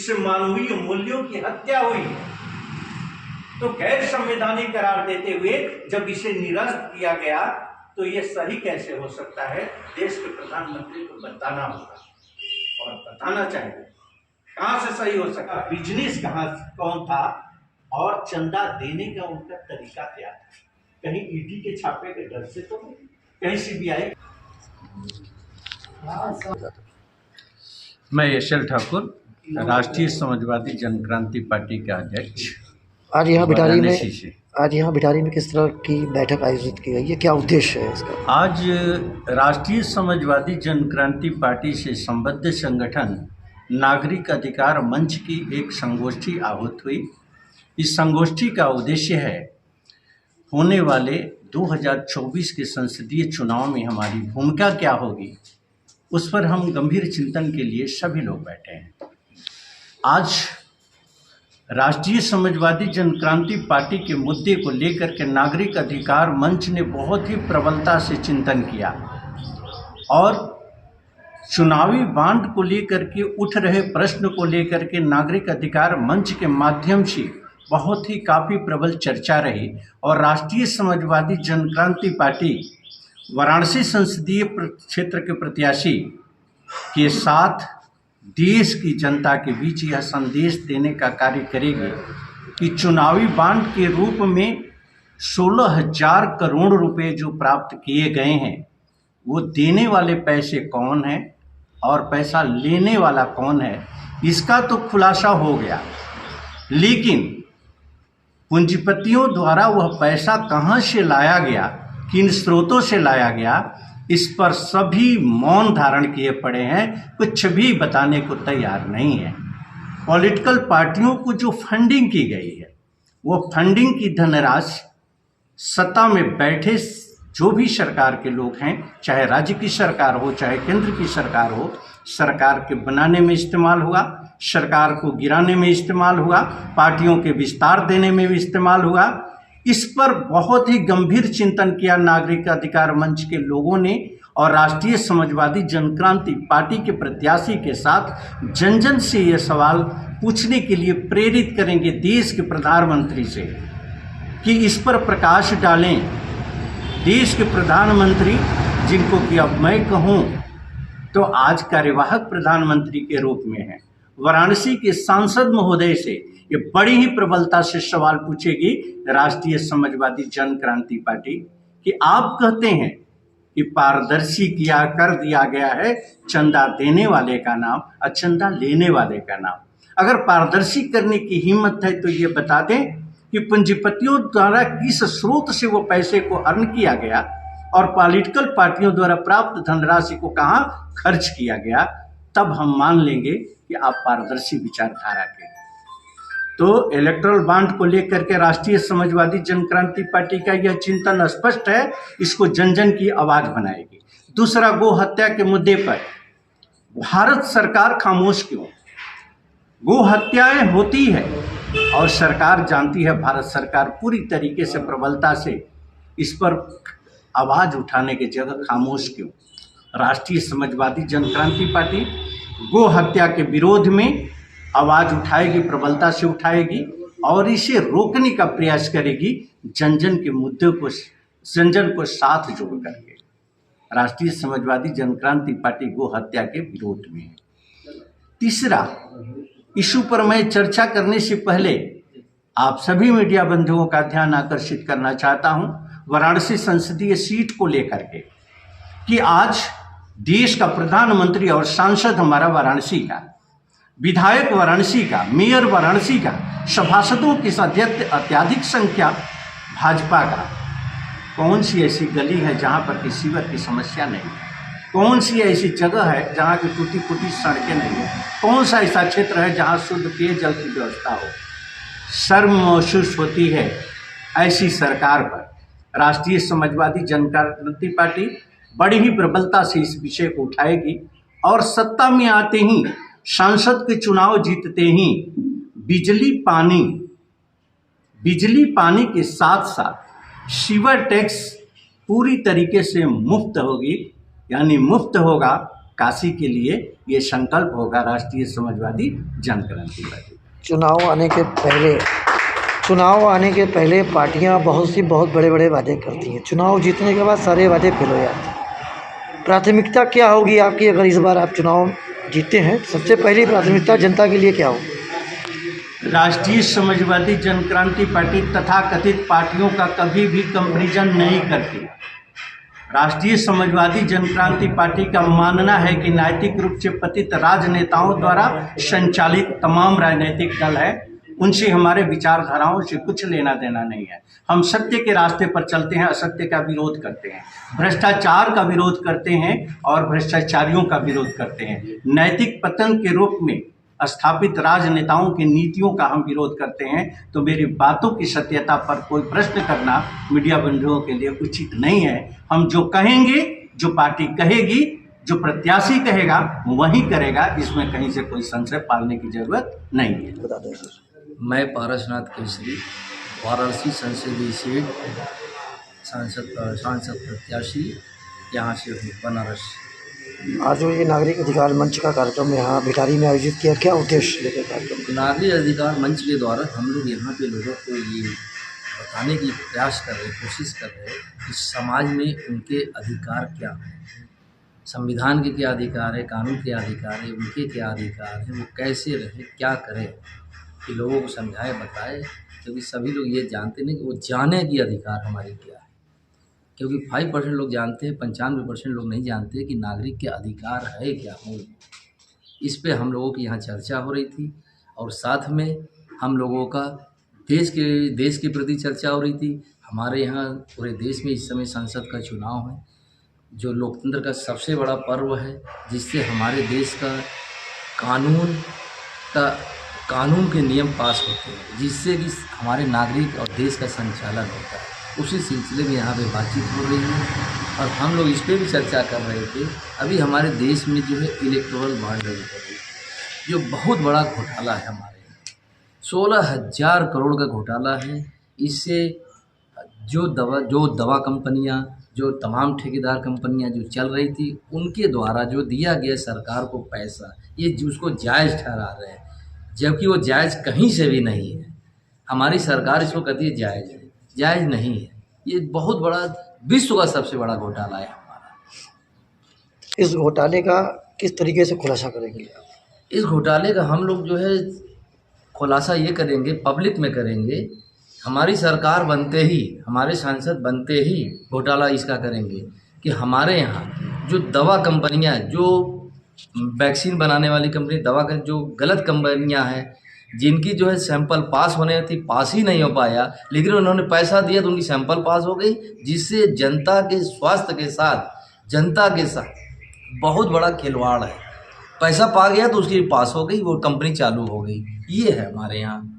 जिससे मानवीय मूल्यों की हत्या हुई है, तो गैर संवैधानिक करार देते हुए जब इसे निरस्त किया गया तो ये सही कैसे हो सकता है? देश के प्रधानमंत्री को बताना होगा और बताना चाहिए कहां से सही हो सका, बिजनेस कौन था और चंदा देने का उनका तरीका क्या था। कहीं ईडी के छापे के डर से तो नहीं, कहीं सीबीआई। मैं यशल ठाकुर, राष्ट्रीय समाजवादी जनक्रांति पार्टी के अध्यक्ष। आज यहाँ भिटारी में किस तरह की बैठक आयोजित की गई है, क्या उद्देश्य है इसका? आज राष्ट्रीय समाजवादी जनक्रांति पार्टी से संबद्ध संगठन नागरिक अधिकार मंच की एक संगोष्ठी आहूत हुई। इस संगोष्ठी का उद्देश्य है होने वाले 2024 के संसदीय चुनाव में हमारी भूमिका क्या होगी, उस पर हम गंभीर चिंतन के लिए सभी लोग बैठे हैं। आज राष्ट्रीय समाजवादी जनक्रांति पार्टी के मुद्दे को लेकर के नागरिक अधिकार मंच ने बहुत ही प्रबलता से चिंतन किया और चुनावी बांड को लेकर के उठ रहे प्रश्न को लेकर के नागरिक अधिकार मंच के माध्यम से बहुत ही काफ़ी प्रबल चर्चा रही और राष्ट्रीय समाजवादी जनक्रांति पार्टी वाराणसी संसदीय क्षेत्र के प्रत्याशी के साथ देश की जनता के बीच यह संदेश देने का कार्य करेगी कि चुनावी बांड के रूप में 16,000 करोड़ रुपए जो प्राप्त किए गए हैं वो देने वाले पैसे कौन हैं और पैसा लेने वाला कौन है, इसका तो खुलासा हो गया, लेकिन पूंजीपतियों द्वारा वह पैसा कहां से लाया गया, किन स्रोतों से लाया गया, इस पर सभी मौन धारण किए पड़े हैं, कुछ भी बताने को तैयार नहीं है। पॉलिटिकल पार्टियों को जो फंडिंग की गई है वो फंडिंग की धनराशि सत्ता में बैठे जो भी सरकार के लोग हैं, चाहे राज्य की सरकार हो चाहे केंद्र की सरकार हो, सरकार के बनाने में इस्तेमाल हुआ, सरकार को गिराने में इस्तेमाल हुआ, पार्टियों के विस्तार देने में भी इस्तेमाल हुआ। इस पर बहुत ही गंभीर चिंतन किया नागरिक अधिकार मंच के लोगों ने और राष्ट्रीय समाजवादी जनक्रांति पार्टी के प्रत्याशी के साथ जन जन से ये सवाल पूछने के लिए प्रेरित करेंगे देश के प्रधानमंत्री से कि इस पर प्रकाश डालें। देश के प्रधानमंत्री जिनको कि अब मैं कहूँ तो आज कार्यवाहक प्रधानमंत्री के रूप में हैं, वाराणसी के सांसद महोदय से ये बड़ी ही प्रबलता से सवाल पूछेगी राष्ट्रीय समाजवादी जनक्रांति पार्टी कि आप कहते हैं कि पारदर्शी किया कर दिया गया है चंदा देने वाले का नाम और चंदा लेने वाले का नाम। अगर पारदर्शी करने की हिम्मत है तो ये बता दें कि पूंजीपतियों द्वारा किस स्रोत से वो पैसे को अर्न किया गया और पॉलिटिकल पार्टियों द्वारा प्राप्त धनराशि को कहाँ खर्च किया गया, तब हम मान लेंगे कि आप पारदर्शी विचारधारा के। तो इलेक्टोरल बॉन्ड को लेकर के राष्ट्रीय समाजवादी जनक्रांति पार्टी का यह चिंतन स्पष्ट है, इसको जन जन की आवाज बनाएगी। दूसरा, गो हत्या के मुद्दे पर भारत सरकार खामोश क्यों? गो हत्याएं होती है और सरकार जानती है, भारत सरकार पूरी तरीके से प्रबलता से इस पर आवाज उठाने की जगह खामोश क्यों? राष्ट्रीय समाजवादी जनक्रांति पार्टी गो हत्या के विरोध में आवाज उठाएगी, प्रबलता से उठाएगी और इसे रोकने का प्रयास करेगी जन जन के मुद्दों को, जन जन को साथ जोड़ करके। राष्ट्रीय समाजवादी जनक्रांति पार्टी गो हत्या के विरोध में है। तीसरा इशू पर मैं चर्चा करने से पहले आप सभी मीडिया बंधुओं का ध्यान आकर्षित करना चाहता हूं वाराणसी संसदीय सीट को लेकर के कि आज देश का प्रधानमंत्री और सांसद हमारा वाराणसी का, विधायक वाराणसी का, मेयर वाराणसी का, सभासदों की अत्यधिक संख्या भाजपा का। कौन सी ऐसी गली है जहां पर कि सीवर की समस्या नहीं है? कौन सी ऐसी जगह है जहां की टूटी फूटी सड़कें नहीं है? कौन सा ऐसा क्षेत्र है जहां शुद्ध पेयजल की व्यवस्था हो? शर्म महसूस होती है ऐसी सरकार पर। राष्ट्रीय समाजवादी जनक्रांति पार्टी बड़ी ही प्रबलता से इस विषय को उठाएगी और सत्ता में आते ही, सांसद के चुनाव जीतते ही बिजली पानी के साथ साथ सीवर टैक्स पूरी तरीके से मुफ्त होगी, यानी मुफ्त होगा काशी के लिए। ये संकल्प होगा राष्ट्रीय समाजवादी जनक्रांति पार्टी। चुनाव आने के पहले पार्टियां बहुत बड़े वादे करती हैं। चुनाव जीतने के बाद सारे वादे फेल हो जाते हैं। प्राथमिकता क्या होगी आपकी? अगर इस बार आप चुनाव जीतते हैं, सबसे पहली प्राथमिकता जनता के लिए क्या होगी? राष्ट्रीय समाजवादी जनक्रांति पार्टी तथाकथित पार्टियों का कभी भी कंपैरिजन नहीं करती। राष्ट्रीय समाजवादी जनक्रांति पार्टी का मानना है कि नैतिक रूप से पतित राजनेताओं द्वारा संचालित तमाम राजनीतिक दल है, उनसे हमारे विचारधाराओं से कुछ लेना देना नहीं है। हम सत्य के रास्ते पर चलते हैं, असत्य का विरोध करते हैं, भ्रष्टाचार का विरोध करते हैं और भ्रष्टाचारियों का विरोध करते हैं। नैतिक पतन के रूप में स्थापित राजनेताओं की नीतियों का हम विरोध करते हैं। तो मेरी बातों की सत्यता पर कोई प्रश्न करना मीडिया बंधुओं के लिए उचित नहीं है। हम जो कहेंगे, जो पार्टी कहेगी, जो प्रत्याशी कहेगा वही करेगा, इसमें कहीं से कोई संशय पालने की जरूरत नहीं है। बता दें सर। मैं पारसनाथ केसरी, वाराणसी संसदीय सीट सांसद प्रत्याशी यहाँ से हूँ, बनारस। आज जो ये नागरिक अधिकार मंच का कार्यक्रम यहाँ भिटारी में आयोजित किया, क्या उद्देश्य लेकर कार्यक्रम? नागरिक अधिकार मंच के द्वारा हम लोग यहाँ पे लोगों को ये बताने की प्रयास कर रहे, कोशिश कर रहे हैं कि समाज में उनके अधिकार क्या हैं, संविधान के क्या अधिकार है, कानून के अधिकार है, उनके क्या अधिकार है, वो कैसे रहे, क्या करें, कि लोगों को समझाए, बताए। क्योंकि सभी लोग ये जानते नहीं कि वो जाने की अधिकार हमारे क्या है। क्योंकि 5% लोग जानते हैं, 95% लोग नहीं जानते कि नागरिक के अधिकार है क्या मूल। इस पे हम लोगों की यहाँ चर्चा हो रही थी और साथ में हम लोगों का देश के प्रति चर्चा हो रही थी। हमारे यहाँ पूरे देश में इस समय संसद का चुनाव है, जो लोकतंत्र का सबसे बड़ा पर्व है, जिससे हमारे देश का कानून के नियम पास होते हैं, जिससे कि हमारे नागरिक और देश का संचालन होता है। उसी सिलसिले में यहाँ पे बातचीत हो रही है और हम लोग इस पर भी चर्चा कर रहे थे। अभी हमारे देश में जो है इलेक्टोरल बॉन्ड हो रही है, जो बहुत बड़ा घोटाला है हमारे यहाँ, 16,000 करोड़ का घोटाला है। इससे जो दवा कंपनियाँ, जो तमाम ठेकेदार कंपनियाँ जो चल रही थी, उनके द्वारा जो दिया गया सरकार को पैसा, ये उसको जायज़ ठहरा रहे हैं, जबकि वो जायज़ कहीं से भी नहीं है। हमारी सरकार इसको कहती है जायज़ है, जायज़ नहीं है। ये बहुत बड़ा, विश्व का सबसे बड़ा घोटाला है हमारा। इस घोटाले का किस तरीके से खुलासा करेंगे? इस घोटाले का हम लोग जो है खुलासा ये करेंगे, पब्लिक में करेंगे। हमारी सरकार बनते ही, हमारे सांसद बनते ही घोटाला इसका करेंगे कि हमारे यहाँ जो दवा कंपनियाँ, जो वैक्सीन बनाने वाली कंपनी, दवा का जो गलत कंपनियाँ हैं, जिनकी जो है सैंपल पास होने थी, पास ही नहीं हो पाया, लेकिन उन्होंने पैसा दिया तो उनकी सैंपल पास हो गई, जिससे जनता के स्वास्थ्य के साथ बहुत बड़ा खिलवाड़ है। पैसा पा गया तो उसकी पास हो गई, वो कंपनी चालू हो गई। ये है हमारे यहाँ।